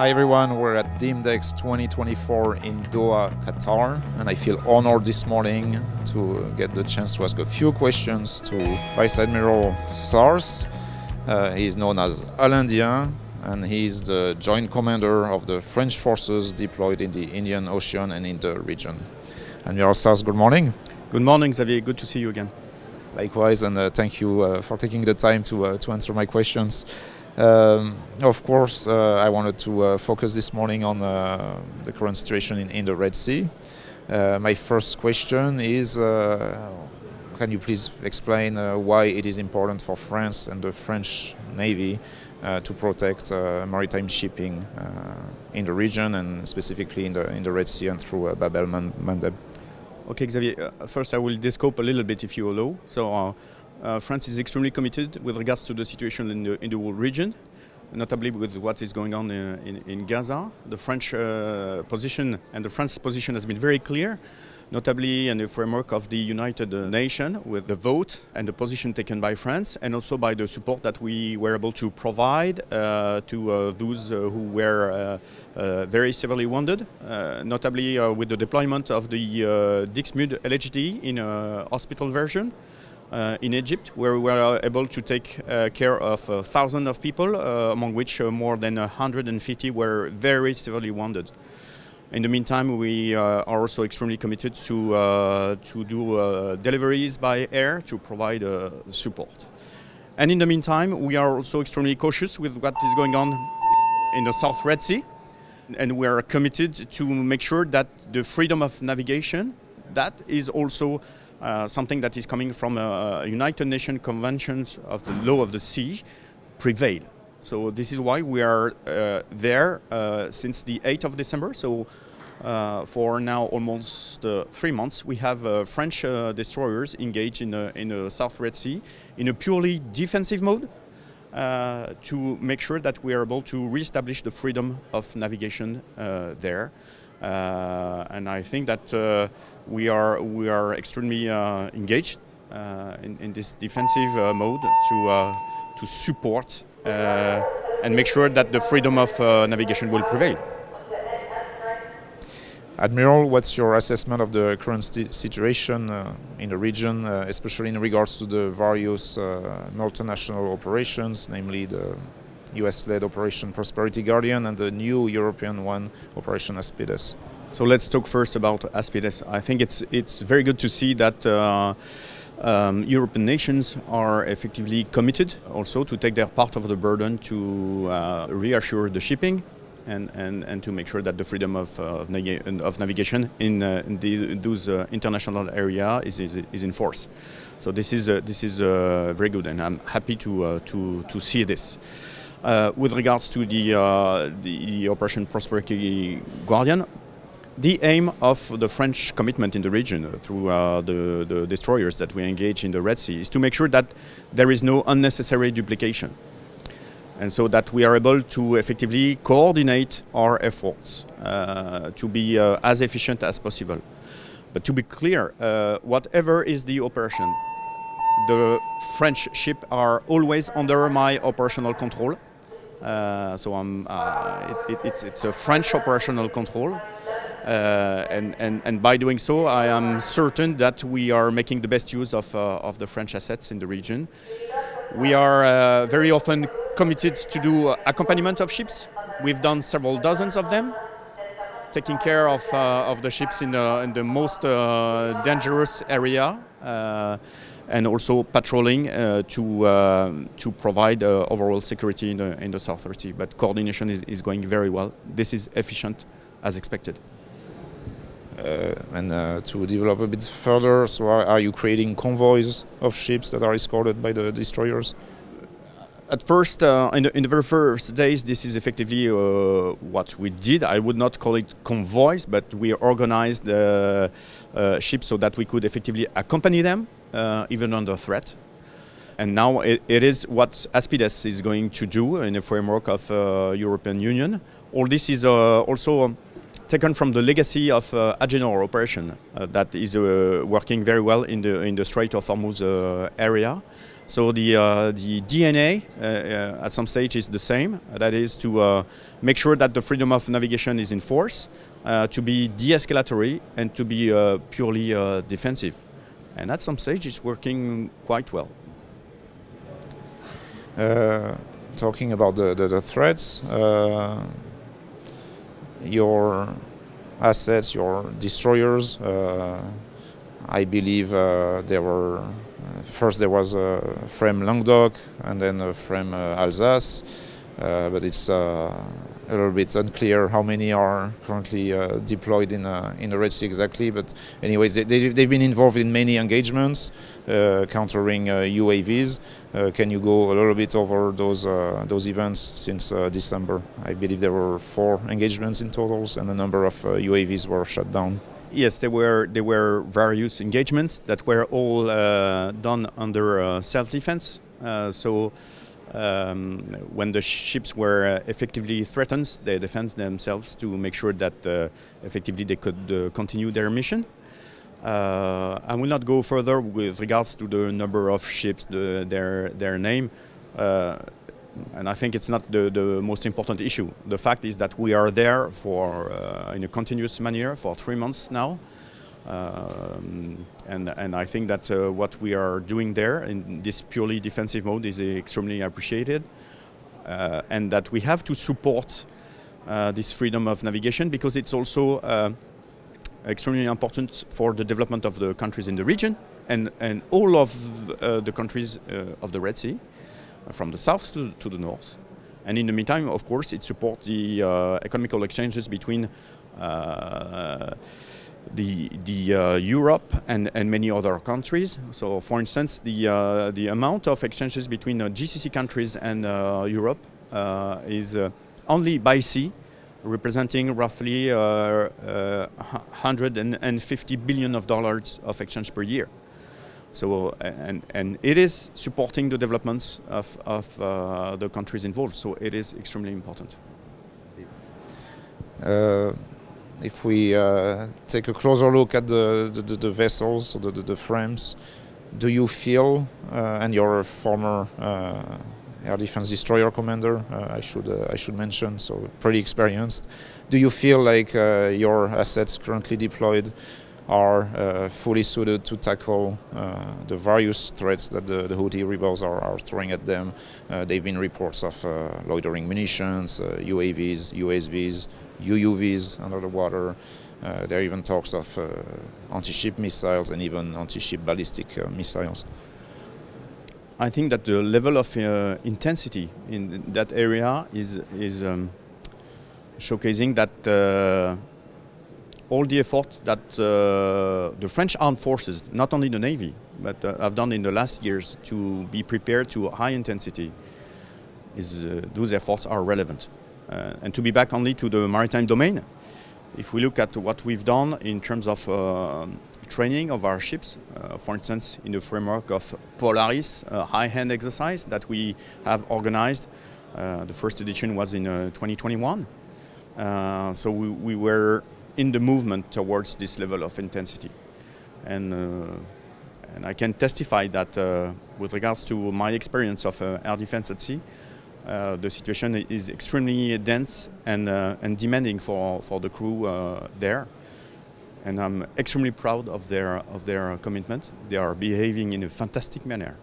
Hi everyone, we're at DIMDEX 2024 in Doha, Qatar, and I feel honored this morning to get the chance to ask a few questions to Vice Admiral Slaars. He is known as ALINDIEN, and he is the Joint Commander of the French forces deployed in the Indian Ocean and in the region. Admiral Slaars, good morning. Good morning, Xavier. Good to see you again. Likewise, and thank you for taking the time to answer my questions. Of course, I wanted to focus this morning on the current situation in the Red Sea. My first question is, can you please explain why it is important for France and the French Navy to protect maritime shipping in the region and specifically in the Red Sea and through Bab el-Mandeb? Okay, Xavier, first I will descope a little bit if you allow. So France is extremely committed with regards to the situation in the whole region, notably with what is going on in Gaza. The French position and the French position has been very clear, notably in the framework of the United Nations with the vote and the position taken by France, and also by the support that we were able to provide to those who were very severely wounded, notably with the deployment of the DIMDEX LHD in a hospital version in Egypt, where we were able to take care of thousands of people, among which more than 150 were very severely wounded. In the meantime, we are also extremely committed to do deliveries by air to provide support. And in the meantime, we are also extremely cautious with what is going on in the South Red Sea. And we are committed to make sure that the freedom of navigation, that is also something that is coming from United Nations conventions of the law of the sea, prevail. So this is why we are there since the 8th of December. So for now almost 3 months, we have French destroyers engaged in the South Red Sea in a purely defensive mode to make sure that we are able to reestablish the freedom of navigation there. And I think that we are extremely engaged in this defensive mode to support and make sure that the freedom of navigation will prevail. Admiral, what's your assessment of the current situation in the region, especially in regards to the various multinational operations, namely the US-led Operation Prosperity Guardian and the new European one, Operation ASPIDES? So let's talk first about ASPIDES. I think it's very good to see that European nations are effectively committed also to take their part of the burden to reassure the shipping and to make sure that the freedom of navigation in those international area is enforced. So this is very good, and I'm happy to see this. With regards to the Operation Prosperity Guardian, the aim of the French commitment in the region through the destroyers that we engage in the Red Sea is to make sure that there is no unnecessary duplication, and so that we are able to effectively coordinate our efforts to be as efficient as possible. But to be clear, whatever is the operation, the French ships are always under my operational control. It's a French operational control, and by doing so, I am certain that we are making the best use of the French assets in the region. We are very often committed to do accompaniment of ships. We've done several dozens of them, taking care of the ships in the most dangerous area. And also patrolling to provide overall security in the South Red Sea. But coordination is going very well. This is efficient as expected. And to develop a bit further, so are you creating convoys of ships that are escorted by the destroyers? At first, in the very first days, this is effectively what we did. I would not call it convoys, but we organized ships so that we could effectively accompany them, even under threat. And now it is what ASPIDES is going to do in the framework of European Union. All this is also taken from the legacy of Nationale operation that is working very well in the Strait of Hormuz area. So the DNA at some stage is the same. That is to make sure that the freedom of navigation is in force, to be de-escalatory and to be purely defensive. And at some stage it's working quite well. Talking about the threats, your assets, your destroyers, I believe there were first there was FREM Languedoc and then FREM Alsace, but it's a little bit unclear how many are currently deployed in the Red Sea exactly. But anyways, they've been involved in many engagements countering UAVs. Can you go a little bit over those events since December? I believe there were 4 engagements in totals, and a number of UAVs were shut down. Yes, there were various engagements that were all done under self-defense. When the ships were effectively threatened, they defend themselves to make sure that effectively they could continue their mission. I will not go further with regards to the number of ships, their name, and I think it's not the most important issue. The fact is that we are there for in a continuous manner for 3 months now. And I think that what we are doing there in this purely defensive mode is extremely appreciated, and that we have to support this freedom of navigation because it's also extremely important for the development of the countries in the region and all of the countries of the Red Sea, from the south to the north. And in the meantime, of course, it supports the economical exchanges between Europe and many other countries. So, for instance, the amount of exchanges between GCC countries and Europe is only by sea, representing roughly $150 billion of exchange per year. So, and it is supporting the developments of the countries involved. So, it is extremely important. If we take a closer look at the vessels, so the frames, do you feel, and you're a former air defense destroyer commander, I should mention, so pretty experienced, do you feel like your assets currently deployed are fully suited to tackle the various threats that the Houthi rebels are throwing at them? There have been reports of loitering munitions, UAVs, USVs, UUVs under the water. There are even talks of anti-ship missiles and even anti-ship ballistic missiles. I think that the level of intensity in that area is showcasing that all the effort that the French armed forces, not only the Navy, but have done in the last years to be prepared to high intensity, those efforts are relevant. And to be back only to the maritime domain, if we look at what we've done in terms of training of our ships, for instance, in the framework of Polaris, a high-hand exercise that we have organized, the first edition was in 2021. So we were in the movement towards this level of intensity. And I can testify that with regards to my experience of air defense at sea, the situation is extremely dense and demanding for the crew there. And I'm extremely proud of their commitment. They are behaving in a fantastic manner.